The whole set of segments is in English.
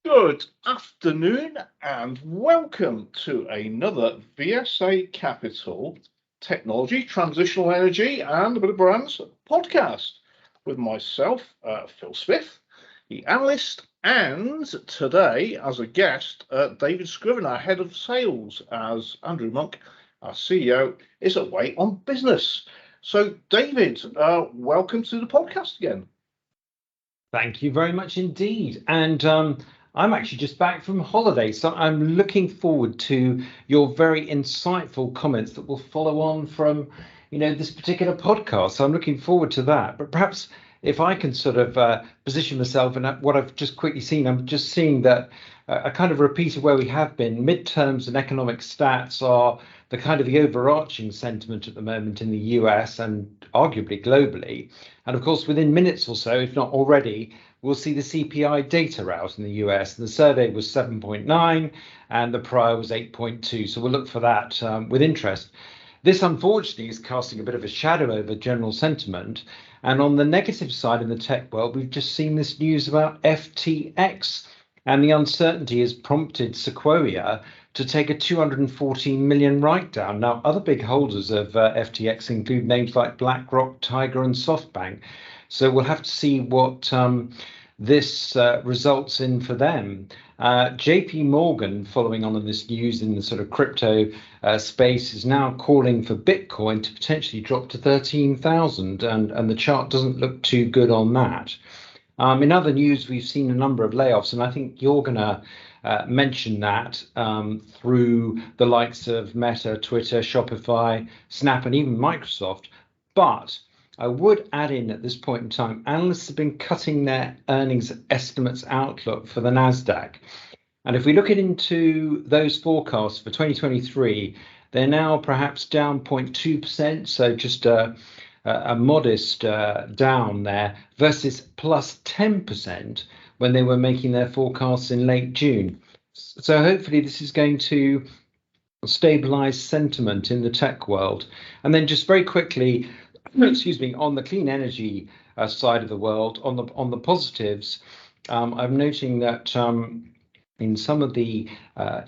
Good afternoon and welcome to another VSA Capital Technology, Transitional Energy and a bit of brands podcast with myself, Phil Smith, the analyst, and today as a guest, David Scrivener, Head of Sales, as Andrew Monk, our CEO, is away on business. So David, welcome to the podcast again. Thank you very much indeed. And I'm actually just back from holiday, so I'm looking forward to your very insightful comments that will follow on from, this particular podcast. So I'm looking forward to that. But perhaps if I can sort of position myself and what I've just quickly seen, I'm just seeing that a kind of repeat of where we have been. Midterms and economic stats are the kind of the overarching sentiment at the moment in the US and arguably globally. And of course, within minutes or so, if not already, we'll see the CPI data out in the US. And the survey was 7.9 and the prior was 8.2. So we'll look for that with interest. This, unfortunately, is casting a bit of a shadow over general sentiment. And on the negative side in the tech world, we've just seen this news about FTX. And the uncertainty has prompted Sequoia to take a 214 million write-down. Now, other big holders of FTX include names like BlackRock, Tiger and SoftBank. So we'll have to see what this results in for them. JP Morgan, following on this news in the sort of crypto space, is now calling for Bitcoin to potentially drop to 13,000, and the chart doesn't look too good on that. In other news, we've seen a number of layoffs, and I think you're going to mention that through the likes of Meta, Twitter, Shopify, Snap, and even Microsoft. But I would add in at this point in time, analysts have been cutting their earnings estimates outlook for the NASDAQ. And if we look into those forecasts for 2023, they're now perhaps down 0.2%, so just a modest down there versus plus 10% when they were making their forecasts in late June. So hopefully this is going to stabilize sentiment in the tech world. And then just very quickly, on the clean energy side of the world, on the positives, I'm noting that in some of the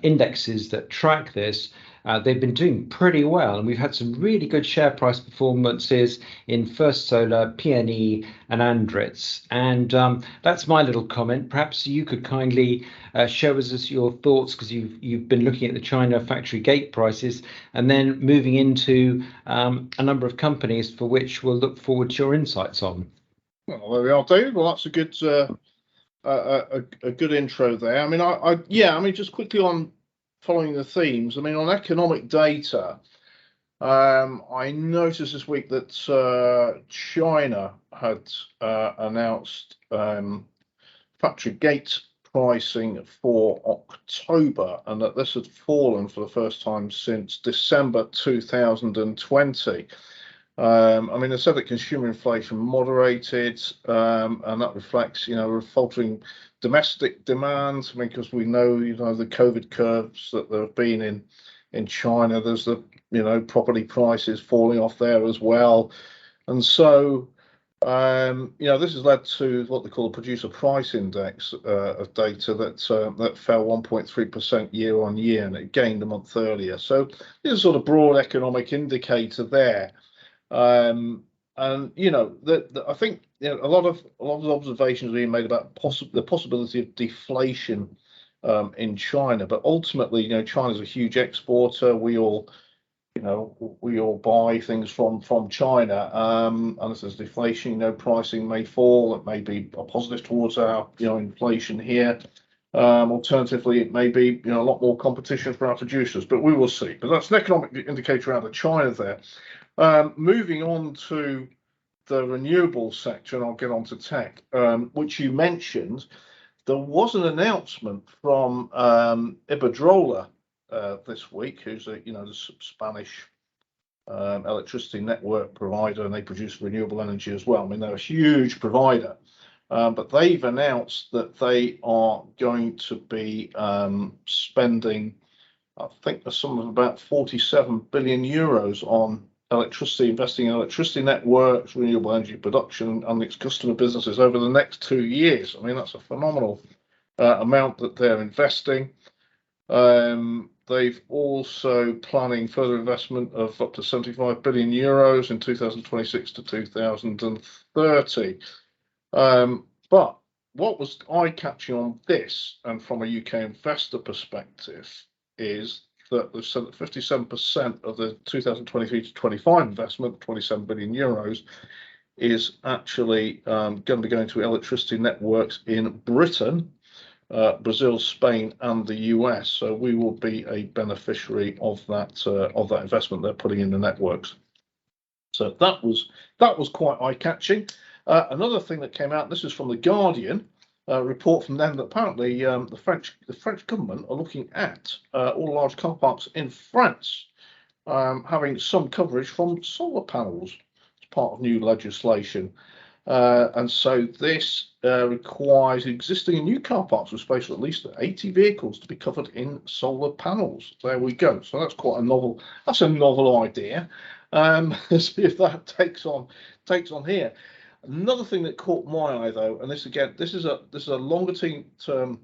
indexes that track this, they've been doing pretty well, and we've had some really good share price performances in First Solar, PNE, and Andritz. And that's my little comment. Perhaps you could kindly show us your thoughts, because you've been looking at the China factory gate prices, and then moving into a number of companies for which we'll look forward to your insights on. Well, there we are, David. Well, that's a good a good intro there. I mean, just quickly on following the themes. I mean, on economic data, I noticed this week that China had announced factory gate pricing for October, and that this had fallen for the first time since December 2020. They said that consumer inflation moderated, and that reflects, faltering domestic demand. Because we know, the COVID curves that there have been in China. There's the, property prices falling off there as well, and so, this has led to what they call a producer price index of data that fell 1.3% year on year, and it gained a month earlier. So this is a sort of broad economic indicator there. I think a lot of observations are being made about the possibility of deflation in China, but ultimately, China's a huge exporter. We all buy things from China, and as there's deflation, pricing may fall. It may be a positive towards our inflation here. Alternatively, it may be a lot more competition for our producers, but we will see. But that's an economic indicator out of China there. Moving on to the renewable sector, and I'll get on to tech, which you mentioned. There was an announcement from Iberdrola this week, who's the Spanish electricity network provider, and they produce renewable energy as well. I mean, they're a huge provider, but they've announced that they are going to be spending, I think, a sum of about 47 billion euros on electricity, investing in electricity networks, renewable energy production, and its customer businesses over the next 2 years. I mean, that's a phenomenal amount that they're investing. They've also planning further investment of up to 75 billion euros in 2026 to 2030. But what was eye-catching on this, and from a UK investor perspective, is that they've said that 57% of the 2023 to 25 investment, 27 billion euros, is actually going to be going to electricity networks in Britain, Brazil, Spain, and the US. So we will be a beneficiary of that investment they're putting in the networks. So that was quite eye-catching. Another thing that came out, this is from the Guardian, report from them that apparently the French government are looking at all large car parks in France having some coverage from solar panels as part of new legislation. And so this requires existing and new car parks with space for at least 80 vehicles to be covered in solar panels. There we go. So that's quite a novel. That's a novel idea. See if that takes on here. Another thing that caught my eye, though, and this is a longer term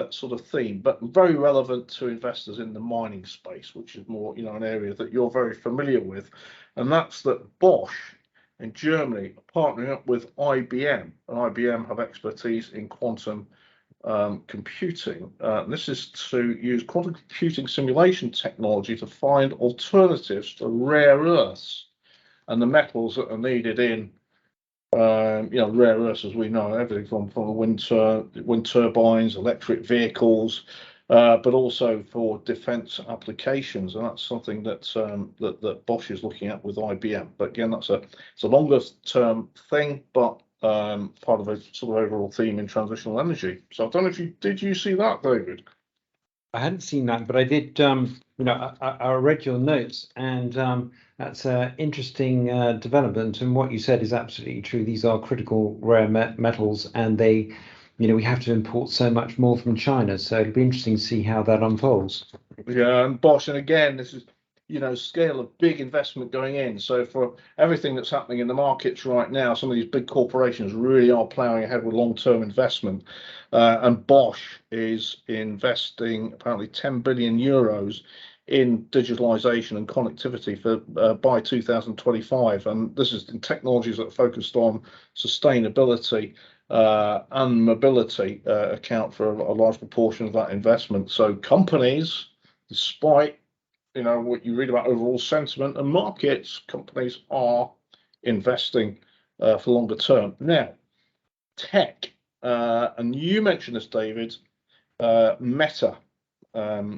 sort of theme, but very relevant to investors in the mining space, which is more, an area that you're very familiar with, and that's that Bosch in Germany are partnering up with IBM, and IBM have expertise in quantum computing. This is to use quantum computing simulation technology to find alternatives to rare earths and the metals that are needed in rare earths, as we know, everything from wind turbines, electric vehicles, but also for defence applications, and that's something that Bosch is looking at with IBM. But again, it's a longer term thing, but part of a sort of overall theme in transitional energy. So I don't know if did you see that, David? I hadn't seen that, but I did. I read your notes, and that's an interesting development. And what you said is absolutely true. These are critical rare metals, and they, we have to import so much more from China. So it'll be interesting to see how that unfolds. Yeah, and Bosch, and again, this is scale of big investment going in. So for everything that's happening in the markets right now, some of these big corporations really are ploughing ahead with long-term investment. And Bosch is investing apparently 10 billion euros in digitalization and connectivity for by 2025. And this is in technologies that are focused on sustainability and mobility account for a large proportion of that investment. So companies, despite what you read about overall sentiment and markets, companies are investing for longer term. Now, tech, and you mentioned this, David, Meta,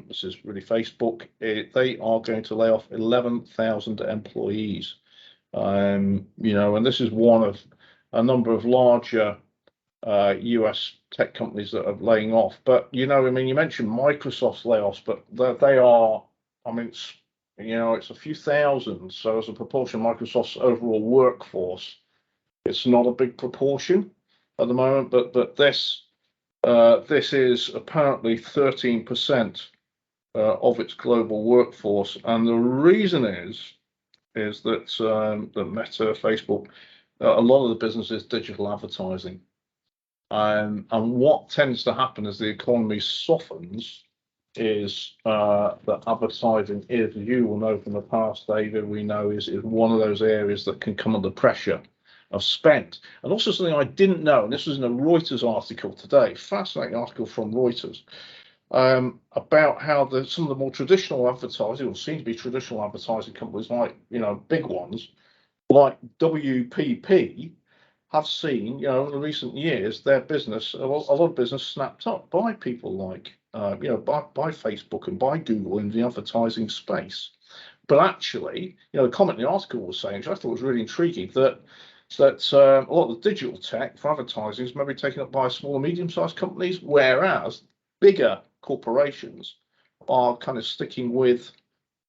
this is really Facebook, they are going to lay off 11,000 employees. And this is one of a number of larger US tech companies that are laying off. But, you mentioned Microsoft's layoffs, but they are, it's a few thousand. So as a proportion of Microsoft's overall workforce, it's not a big proportion at the moment. But this is apparently 13% of its global workforce, and the reason is that the Meta, Facebook, a lot of the business is digital advertising, and what tends to happen as the economy softens is that advertising is, you will know from the past, David, we know is one of those areas that can come under pressure of spend. And also something I didn't know, and this was in a Reuters article today, fascinating article from Reuters, about how some of the more traditional advertising, or seem to be traditional advertising companies like, big ones, like WPP, have seen, in the recent years, their business, a lot of business snapped up by people like, by Facebook and by Google in the advertising space. But actually, the comment in the article was saying, which I thought was really intriguing, that a lot of the digital tech for advertising is maybe taken up by small and medium-sized companies, whereas bigger corporations are kind of sticking with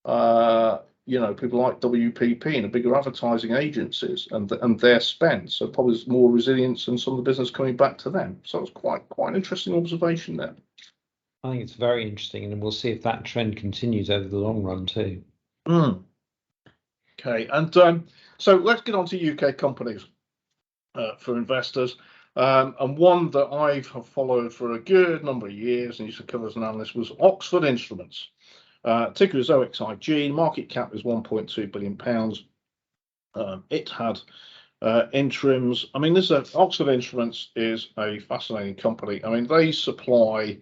people like WPP and the bigger advertising agencies and their spend. So probably there's more resilience and some of the business coming back to them. So it's quite an interesting observation there. I think it's very interesting, and we'll see if that trend continues over the long run too. Okay, and so let's get on to UK companies for investors. And one that I have followed for a good number of years and used to cover as an analyst was Oxford Instruments. Ticker is OXIG, market cap is £1.2 billion. It had interims. I mean, Oxford Instruments is a fascinating company. I mean, they supply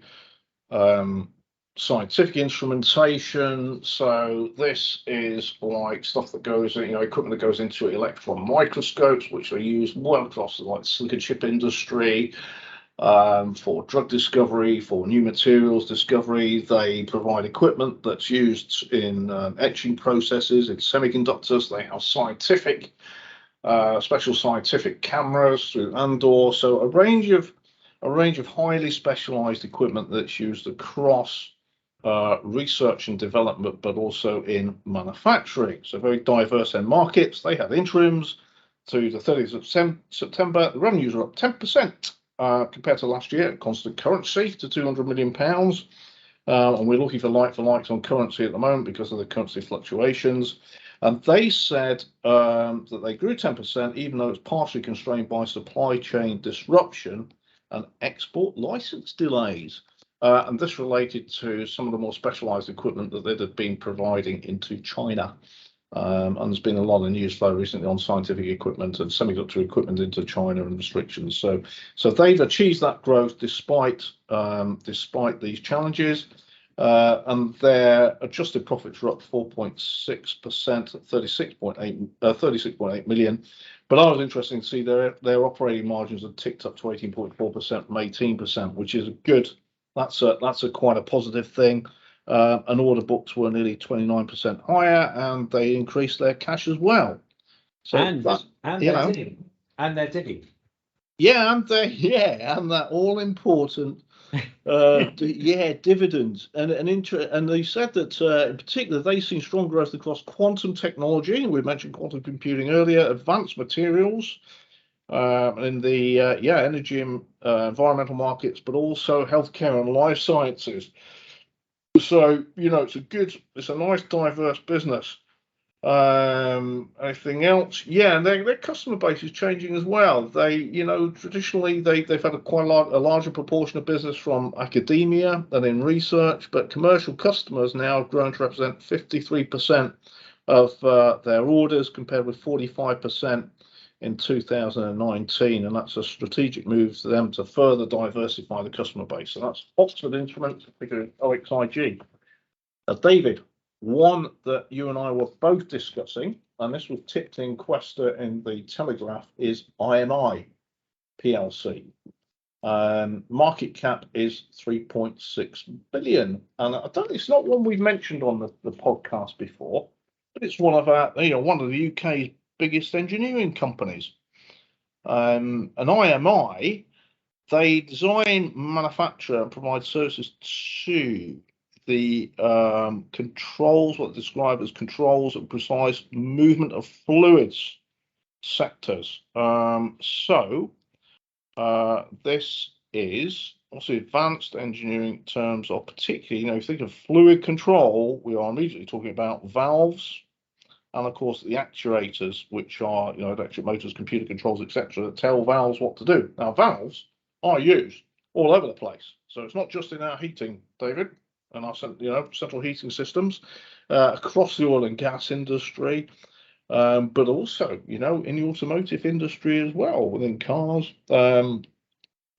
scientific instrumentation. So this is like stuff that goes, equipment that goes into electron microscopes, which are used well across the silicon chip industry, for drug discovery, for new materials discovery. They provide equipment that's used in etching processes, in semiconductors. They have special scientific cameras through Andor. So a range of highly specialized equipment that's used across research and development, but also in manufacturing. So very diverse end markets. They had interims to the 30th of September. The revenues are up 10% compared to last year at constant currency to £200 million. And we're looking for likes on currency at the moment because of the currency fluctuations. And they said that they grew 10%, even though it's partially constrained by supply chain disruption and export license delays. And this related to some of the more specialized equipment that they'd have been providing into China. And there's been a lot of news flow recently on scientific equipment and semiconductor equipment into China and restrictions. So they've achieved that growth despite these challenges. And their adjusted profits are up 4.6% at 36.8 million. But I was interested to see their operating margins have ticked up to 18.4% from 18%, which is that's quite a positive thing. And order books were nearly 29% higher, and they increased their cash as well. So and they're dividend. Yeah, and that all important dividends. And they said that in particular they've seen strong growth across quantum technology. We mentioned quantum computing earlier, advanced materials, in the energy and environmental markets, but also healthcare and life sciences. So it's a nice diverse business. Anything else? Yeah, and their customer base is changing as well. They, traditionally they've had a larger proportion of business from academia than in research, but commercial customers now have grown to represent 53% of their orders, compared with 45% in 2019, and that's a strategic move for them to further diversify the customer base. So that's Oxford Instruments, particularly OXIG. David, one that you and I were both discussing, and this was tipped in Questa in the Telegraph, is IMI PLC. Market cap is 3.6 billion, and it's not one we've mentioned on the podcast before, but it's one of the UK's biggest engineering companies. And IMI, they design, manufacture, and provide services to the controls, what they describe as controls and precise movement of fluids sectors. This is also advanced engineering terms of particularly, if you think of fluid control, we are immediately talking about valves, and of course the actuators, which are electric motors, computer controls, etc., that tell valves what to do. Now valves are used all over the place, so it's not just in our heating, David, and our central heating systems, across the oil and gas industry, but also in the automotive industry as well, within cars.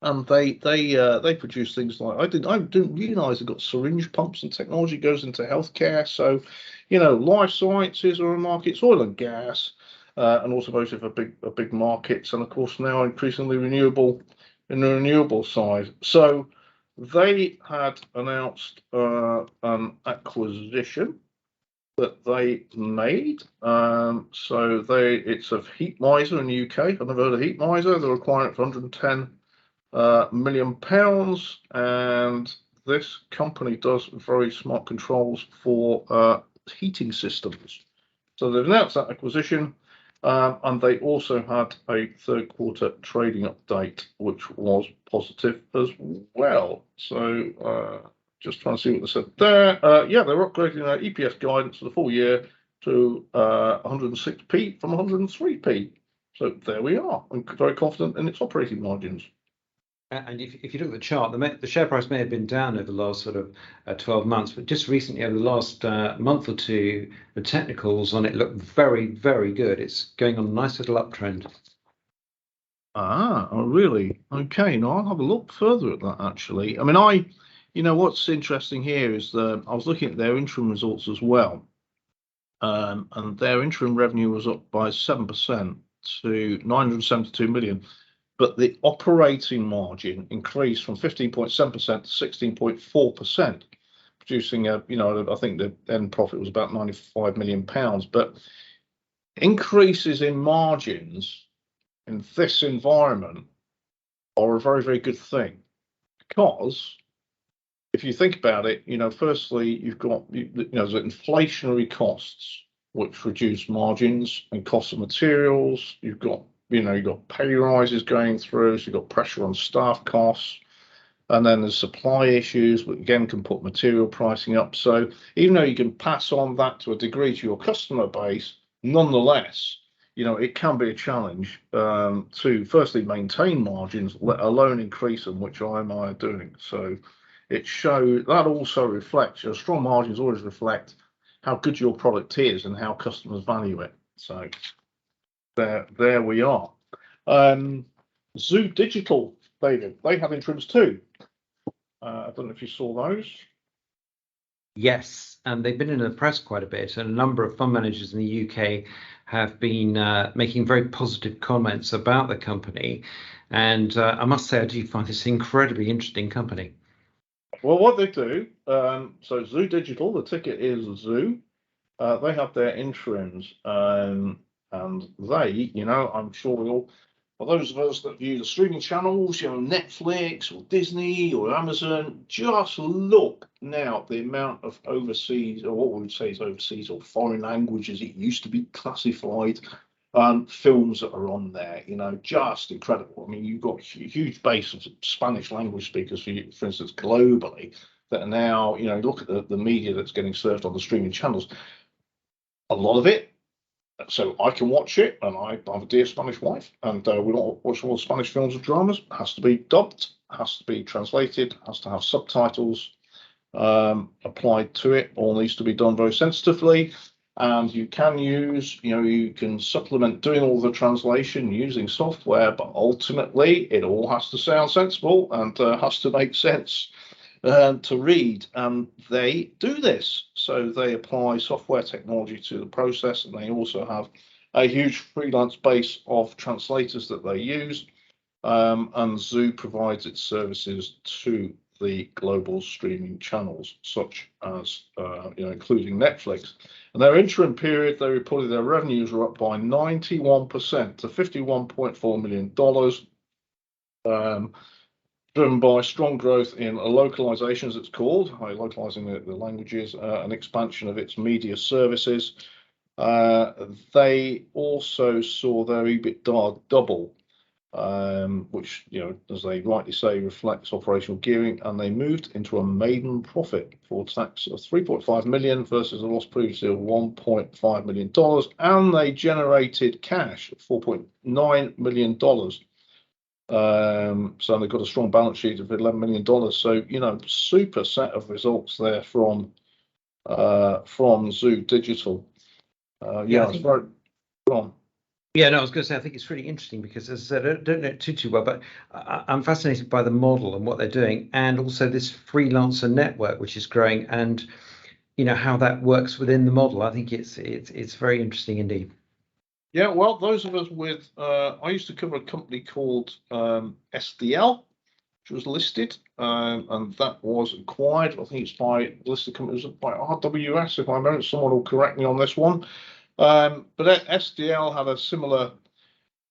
And they produce things like, I didn't realise they've got syringe pumps and technology goes into healthcare. So, life sciences are a market, oil and gas, and automotive are big markets, and of course now increasingly renewable in the renewable side. So they had announced an acquisition that they made. It's of Heat Miser in the UK. I've never heard of Heat Miser. They're acquiring it for 110 million pounds, and this company does very smart controls for heating systems. So they've announced that acquisition, and they also had a third quarter trading update, which was positive as well. So just trying to see what they said there. They're upgrading their EPS guidance for the full year to 106p from 103p. So there we are. I'm very confident in its operating margins. And if you look at the chart, the share price may have been down over the last sort of 12 months, but just recently, over the last month or two, the technicals on it look very, very good. It's going on a nice little uptrend. Ah, oh, really? Okay, now I'll have a look further at that, actually. I mean, what's interesting here is I was looking at their interim results as well, and their interim revenue was up by 7% to 972 million. But the operating margin increased from 15.7% to 16.4%, producing I think the end profit was about 95 million pounds. But increases in margins in this environment are a very, very good thing, because if you think about it, firstly, you've got, the inflationary costs, which reduce margins, and cost of materials. You've got pay rises going through, so you've got pressure on staff costs, and then there's supply issues, which again can put material pricing up. So even though you can pass on that to a degree to your customer base, nonetheless, it can be a challenge to firstly maintain margins, let alone increase them, which I'm doing. So that also reflects, your strong margins always reflect how good your product is and how customers value it. So there we are. Zoo Digital, David, they have interims too. I don't know if you saw those. Yes, and they've been in the press quite a bit, and a number of fund managers in the UK have been making very positive comments about the company. And I must say, I do find this incredibly interesting company. Well, what they do, so Zoo Digital, the ticket is Zoo. They have their interims, and they, I'm sure for those of us that view the streaming channels, Netflix or Disney or Amazon, just look now at the amount of overseas, or what we would say is overseas or foreign languages it used to be classified, films that are on there, just incredible. I mean, you've got a huge base of Spanish language speakers, for instance, globally, that are now, look at the media that's getting served on the streaming channels. A lot of it, so I can watch it, and I have a dear Spanish wife, and we don't watch all Spanish films and dramas. It has to be dubbed, has to be translated, has to have subtitles applied to it. All needs to be done very sensitively, and you can supplement doing all the translation using software, but ultimately it all has to sound sensible and has to make sense to read, and they do this. So they apply software technology to the process, and they also have a huge freelance base of translators that they use, and Zoo provides its services to the global streaming channels, such as including Netflix. And their interim period, they reported their revenues were up by 91% to $51.4 million. Driven by strong growth in localization, as it's called, localizing the languages, and expansion of its media services. They also saw their EBITDA double, which, as they rightly say, reflects operational gearing, and they moved into a maiden profit before tax of 3.5 million versus a loss previously of $1.5 million, and they generated cash of $4.9 million. So they've got a strong balance sheet of $11 million. So, super set of results there from Zoo Digital. It's very on. Yeah, no, I was going to say, I think it's really interesting because, as I said, I don't know it too well, but I'm fascinated by the model and what they're doing, and also this freelancer network, which is growing, and how that works within the model. I think it's very interesting indeed. Yeah, well, those of us with, I used to cover a company called SDL, which was listed, and that was acquired. I think it's by listed companies by RWS, if I remember. Someone will correct me on this one. But SDL had a similar,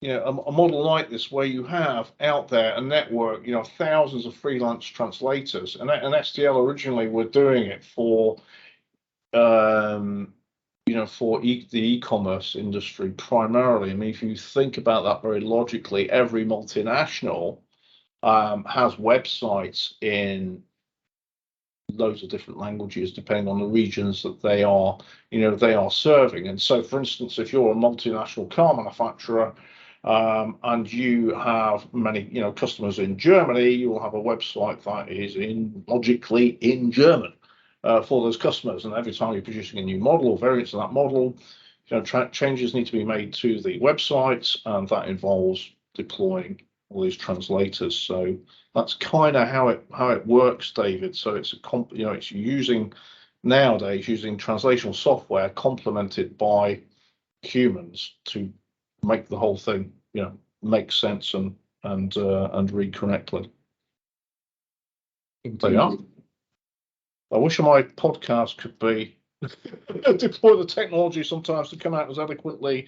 a model like this, where you have out there a network, thousands of freelance translators, and SDL originally were doing it for for the e-commerce industry primarily. I mean, if you think about that very logically, every multinational has websites in loads of different languages, depending on the regions that they are serving. And so, for instance, if you're a multinational car manufacturer and you have many, customers in Germany, you will have a website that is logically in German for those customers. And every time you're producing a new model or variants of that model, changes need to be made to the websites, and that involves deploying all these translators. So that's kind of how it works, David. So it's it's using translational software complemented by humans to make the whole thing, make sense and read correctly. There you are. I wish my podcast could be deploy the technology sometimes to come out as adequately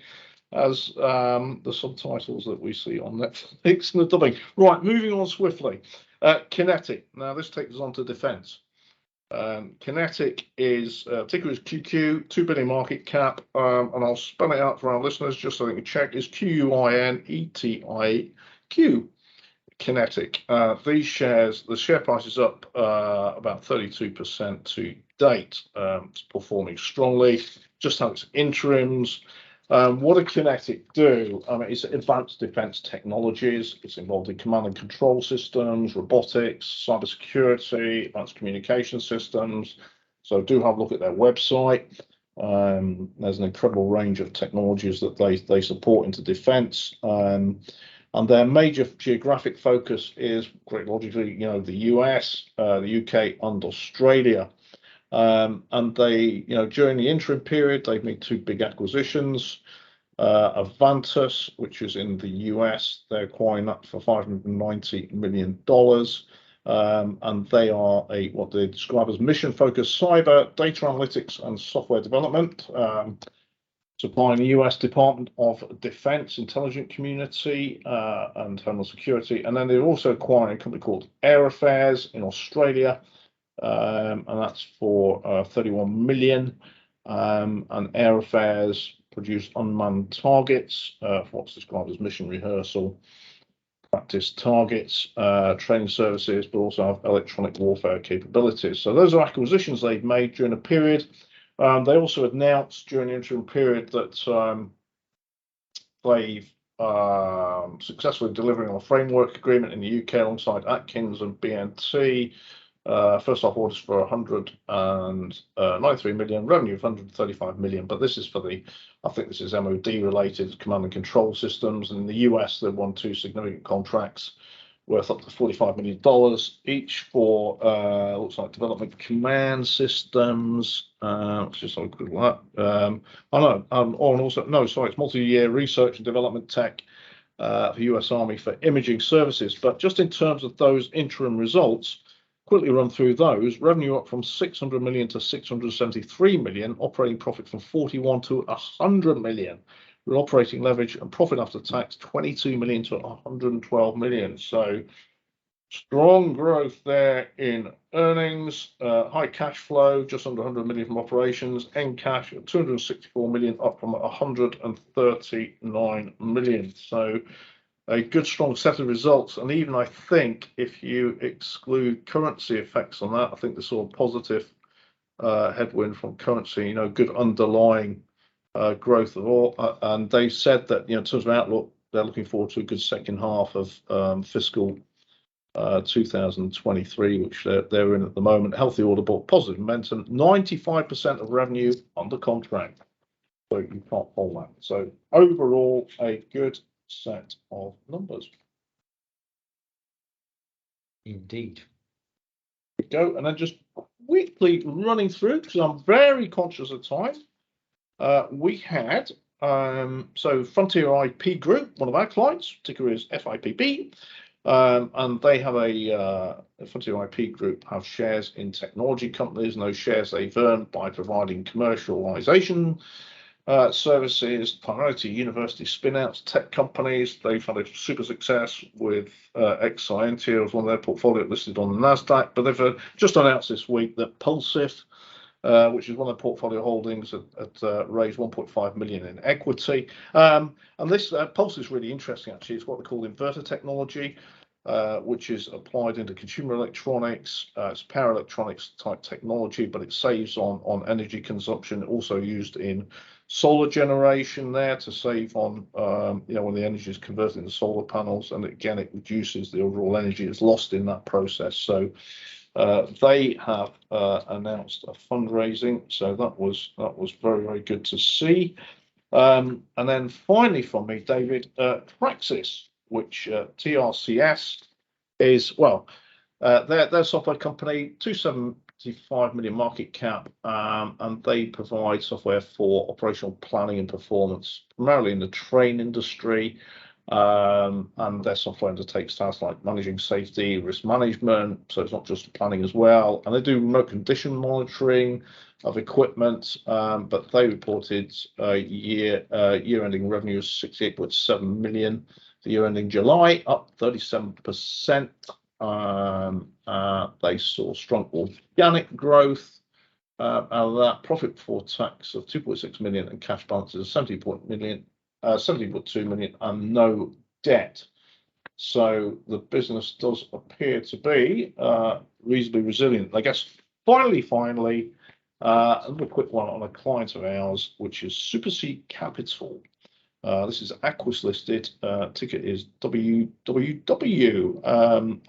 as the subtitles that we see on Netflix and the dubbing. Right, moving on swiftly. Kinetic. Now this takes us on to defence. Kinetic is ticker is QQ, 2 billion market cap, and I'll spell it out for our listeners just so they can check. Is QUINETIQ. Kinetic. These shares, the share price is up about 32% to date. It's performing strongly. Just had its interims. What do Kinetic do? It's advanced defense technologies. It's involved in command and control systems, robotics, cybersecurity, advanced communication systems. So do have a look at their website. There's an incredible range of technologies that they support into defense. And their major geographic focus is, quite logically, the US, the UK, and Australia. And they, during the interim period, they've made 2 big acquisitions. Avantus, which is in the US, they're acquiring that for $590 million. And they are what they describe as mission-focused cyber, data analytics, and software development. Supplying the US Department of Defense, intelligence community, and Homeland Security. And then they're also acquiring a company called Air Affairs in Australia, and that's for 31 million. And Air Affairs produce unmanned targets for what's described as mission rehearsal, practice targets, training services, but also have electronic warfare capabilities. So those are acquisitions they've made during a period. They also announced during the interim period that they've successfully delivering on a framework agreement in the UK alongside Atkins and BNT. First off, orders for 193 million, revenue of 135 million. But this is I think this is MOD related, command and control systems. And in the US, they won 2 significant contracts worth up to $45 million each for looks like development command systems. Let's just have a quick look at that. It's multi-year research and development tech for US Army for imaging services. But just in terms of those interim results, quickly run through those. Revenue up from 600 million to 673 million, operating profit from 41 to 100 million. With operating leverage and profit after tax 22 million to 112 million. So strong growth there in earnings, high cash flow, just under 100 million from operations, end cash at 264 million, up from 139 million. So a good strong set of results. And even I think if you exclude currency effects on that, I think there's sort of positive headwind from currency, good underlying growth of all, and they said that in terms of outlook, they're looking forward to a good second half of fiscal 2023, which they're in at the moment. Healthy order book, positive momentum, 95% of revenue under contract, so you can't hold that. So overall, a good set of numbers. Indeed. There we go, and then just quickly running through because I'm very conscious of time. We had so Frontier IP Group, one of our clients, ticker is FIPB, and they have Frontier IP Group have shares in technology companies, and those shares they've earned by providing commercialization services, primarily university spin-outs, tech companies. They've had a super success with Exscientia as one of their portfolio listed on the Nasdaq, but they've just announced this week that Pulsif, which is one of the portfolio holdings, at raised 1.5 million in equity. And this Pulse is really interesting, actually. It's what they call inverter technology, which is applied into consumer electronics. It's power electronics type technology, but it saves on energy consumption, also used in solar generation there to save on, when the energy is converted into solar panels, and again, it reduces the overall energy that's lost in that process. So they have announced a fundraising, so that was very, very good to see. And then finally from me, David, Praxis, which TRCS is, their software company, 275 million market cap, and they provide software for operational planning and performance, primarily in the train industry. And their software undertakes tasks like managing safety, risk management, so it's not just planning as well. And they do remote condition monitoring of equipment, but they reported year-ending revenue of 68.7 million. The year-ending July, up 37%. They saw strong organic growth out of that. Profit before tax of 2.6 million and cash balances of 17.2 million and no debt. So the business does appear to be reasonably resilient. I guess finally, a little quick one on a client of ours, which is Superseed Capital. This is Aquis listed. Ticker is WWW.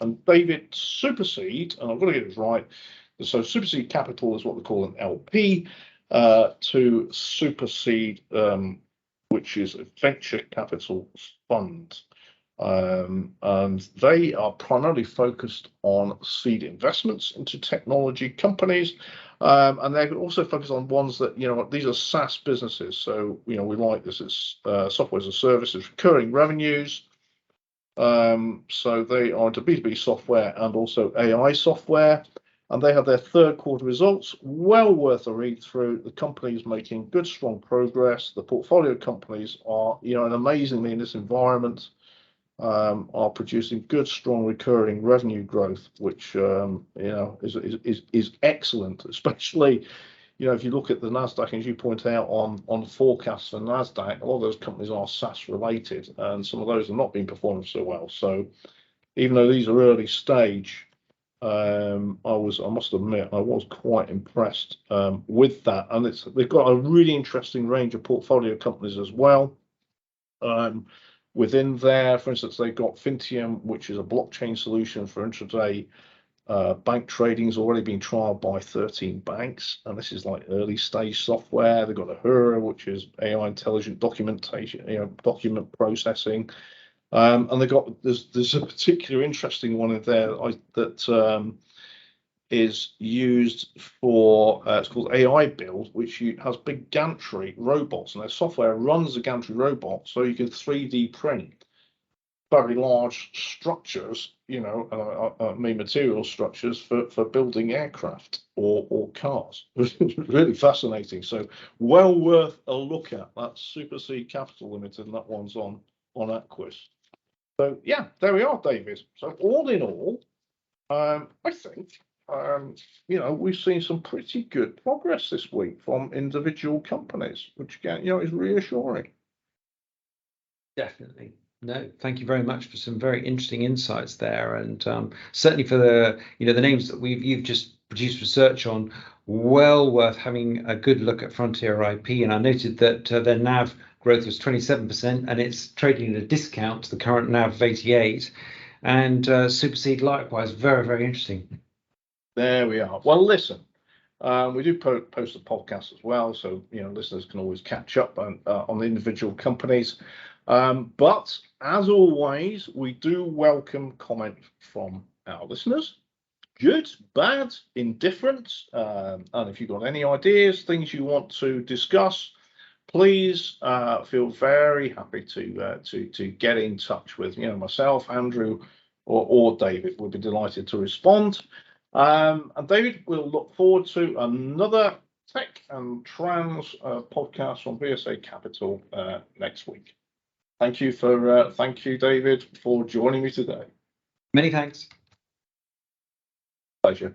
And David, Superseed, and I've got to get it right. So Superseed Capital is what we call an LP to Superseed, which is a venture capital fund. And they are primarily focused on seed investments into technology companies. And they're also focused on ones that, these are SaaS businesses. So, we like this. It's software as a service, it's recurring revenues. So they are into B2B software and also AI software. And they have their third quarter results, well worth a read through. The company is making good, strong progress. The portfolio companies are, and amazingly in this environment, are producing good, strong, recurring revenue growth, which is excellent. Especially, if you look at the Nasdaq, as you point out on forecasts for Nasdaq, a lot of those companies are SaaS related, and some of those have not been performing so well. So, even though these are early stage, I must admit, I was quite impressed with that. And they've got a really interesting range of portfolio companies as well. Within there, for instance, they've got Fintium, which is a blockchain solution for intraday bank trading, has already been trialed by 13 banks, and this is like early stage software. They've got Ahura, which is AI intelligent documentation, document processing. And there's a particular interesting one in there that is used for it's called AI Build, which has big gantry robots, and their software runs the gantry robot, so you can 3D print very large structures, material structures for building aircraft or cars. Really fascinating. So well worth a look at. That's Superseed Capital Limited, and that one's on Aquis. So yeah, there we are, David. So all in all, I think we've seen some pretty good progress this week from individual companies, which again, is reassuring. Definitely. No, thank you very much for some very interesting insights there, and certainly for the the names that you've just produced research on. Well worth having a good look at Frontier IP, and I noted that their NAV growth was 27%, and it's trading at a discount to the current NAV of 88. And Superseed likewise, very, very interesting. There we are. Well, listen, we do post a podcast as well, so listeners can always catch up on the individual companies. But as always, we do welcome comment from our listeners. Good, bad, indifferent, and if you've got any ideas, things you want to discuss, please feel very happy to get in touch with myself, Andrew, or David. We'll be delighted to respond. And David, we'll look forward to another Tech and Trans podcast from VSA Capital next week. Thank you, David, for joining me today. Many thanks. Pleasure.